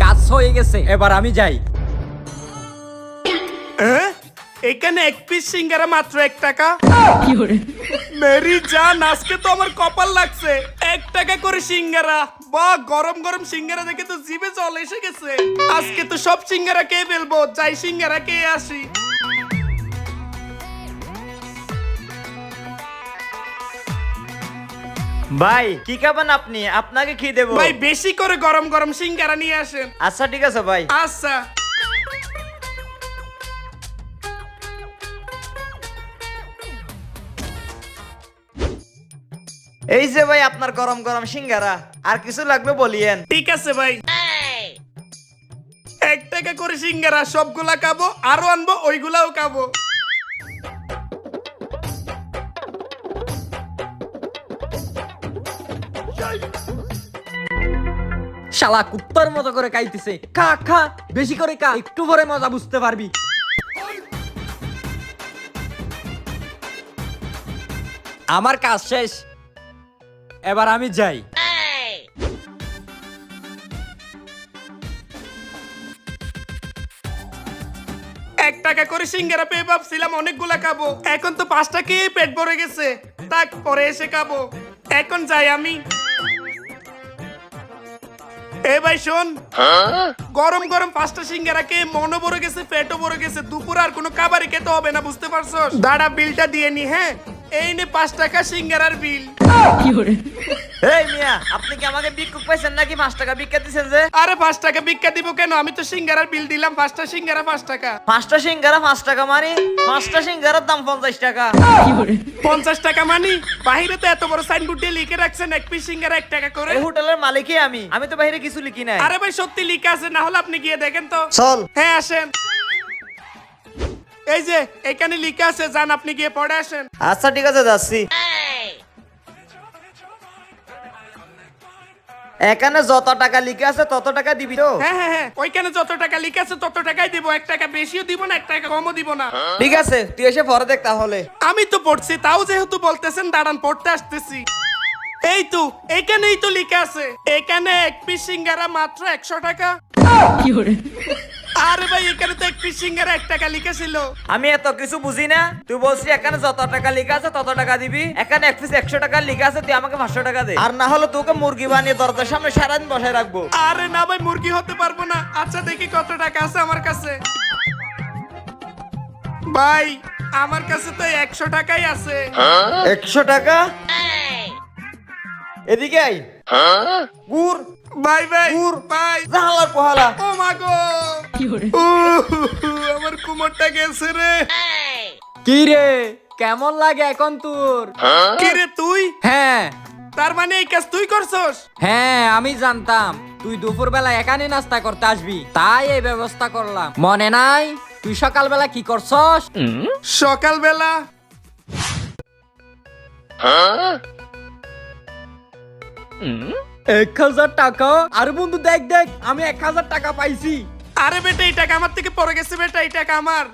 কাজ হয়ে গেছে, এবার আমি যাই। এখানে এক পিস সিঙ্গারা মাত্র 1 টাকা। মেরি জান, আজকে তো আমার কপাল লাগছে। 1 টাকা করে সিঙ্গারা, বাহ! গরম গরম সিঙ্গারা দেখে তো জিভে জল এসে গেছে। আজকে তো সব সিঙ্গারা খেয়ে ফেলবো, যাই সিঙ্গারা খেয়ে আসি। ভাই কি খাবেন আপনি? আপনাকে কি দেবো? ভাই বেশি করে গরম গরম সিঙ্গারা নিয়ে আসেন। আচ্ছা ঠিক আছে ভাই। আচ্ছা। এই যে ভাই আপনার গরম গরম সিঙ্গারা, আর কিছু লাগবে বলিয়েন। ঠিক আছে ভাই। 1 টাকা করে সিঙ্গারা, সবগুলা খাবো, আরো আনবো, ওইগুলাও খাবো। শালা কুত্তার মতো করে খাইতেছে। খা খা, বেশি করে খা, একটু পরে মজা বুঝতে পারবি। আমার কাজ শেষ, এবার আমি যাই। 1 টাকা করে সিঙ্গারা পেয়ে ভাবছিলাম অনেকগুলা খাবো, এখন তো 5 টাকায় পেট ভরে গেছে। তাক, পরে এসে খাবো। এখন যাই আমি। এ ভাই শোন, গরম গরম 5টা সিঙ্গারা খেয়ে মনও ভরে গেছে, পেটও ভরে গেছে। দুপুরে আর কোনো খাবারই খেতে হবে না, বুঝতে পারছস? দাঁড়া, বিলটা দিয়ে নি। হ্যাঁ, এই নে 5 টাকা সিঙ্গারার বিল। এই মিয়া, আপনি কি আমাকে ভিক্ষুক পাইছেন নাকি 5 টাকা ভিক্ষা দিছেন যে? আরে 5 টাকা ভিক্ষা দিব কেন? আমি তো সিঙ্গারার বিল দিলাম। 5টা সিঙ্গারা 5 টাকা। 5টা সিঙ্গারা 5 টাকা মানে 5টা সিঙ্গারার দাম 50 টাকা। 50 টাকা মানি? বাহিরে তো এত বড় সাইনবোর্ড দিয়ে লিখে রাখছেন 1 পিস সিঙ্গারা 1 টাকা করে। এই হোটেলের মালিকই আমি তো বাইরে কিছু লিখি নাই। আরে ভাই সত্যি লিখা আছে, না হলে আপনি গিয়ে দেখেন তো। চল। হ্যাঁ আসেন। এই যে এখানে লিখা আছে, যান আপনি গিয়ে পড়ে আসেন। আচ্ছা ঠিক আছে, যাচ্ছি। এখানে যত টাকা লিখে আছে তত টাকা দিবি তো? হ্যাঁ হ্যাঁ হ্যাঁ, ওইখানে যত টাকা লিখা আছে তত টাকাই দিব। 1 টাকা বেশিও দিব না, 1 টাকা কমও দিব না। ঠিক আছে, তুই এসে পরে দেখ তাহলে। আমি তো পড়ছি, তাও যেহেতু বলতেছেন দাঁড়ান পড়তে আসতেছি। এই তো এখানেই তো লিখা আছে, এখানে 1 পিস সিঙ্গারা মাত্র 100 টাকা। আরে ভাই, এখানে তো 1 পিস সিঙ্গারা 1 টাকা লিখা ছিল। আমি এত কিছু বুঝি না। তুই বলছিস এখানে যত টাকা লেখা আছে তত টাকা দিবি। এখানে 1 পিস 100 টাকা লেখা আছে, তুই আমাকে 500 টাকা দে। আর না হলে তোকে মুরগি বানিয়ে দরজার সামনে সারাদিন বসায় রাখবো। আরে না ভাই, মুরগি হতে পারবো না। আচ্ছা দেখি কত টাকা আছে আমার কাছে। ভাই আমার কাছে তো 100 টাকাই আছে। 100 টাকা? এদিকে আই। গুড় ভাই ভাই গুড় ভাই। জাহালার পোহালা। ও মা গো, আমার কুমোরটা গেছে রে। কি রে, কেমন লাগে এখন তোর? কি রে তুই? হ্যাঁ তার মানে এই কাজ তুই করছস? হ্যাঁ, আমি জানতাম তুই দুপুর বেলা এখানে নাস্তা করতে আসবি, তাই এই ব্যবস্থা করলাম। মনে নাই তুই সকালবেলা কি করছস? সকালবেলা 1000 টাকা? আর বন্ধু দেখ দেখ, আমি 1000 টাকা পাইছি। আরে বেটা, এই টাকা আমার থেকে পড়ে গেছে বেটা, এই টাকা আমার।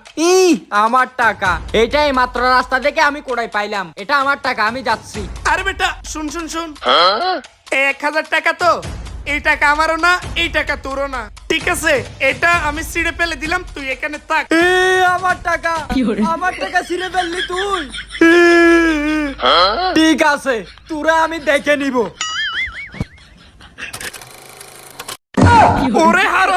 আমার টাকা এটাই মাত্র রাস্তা থেকে আমি কোড়াই পাইলাম, এটা আমার টাকা, আমি যাচ্ছি। আরে বেটা শুন শুন শুন, এই 1000 টাকা তো, এই টাকা আমারও না, এই টাকা তোরও না। ঠিক আছে, এটা আমি ছিঁড়ে ফেলে দিলাম, তুই এখানে থাক। আমার টাকা, আমার টাকা ছিঁড়ে ফেললি তুই? ঠিক আছে, তোরা আমি দেখে নিব। ওরে হারো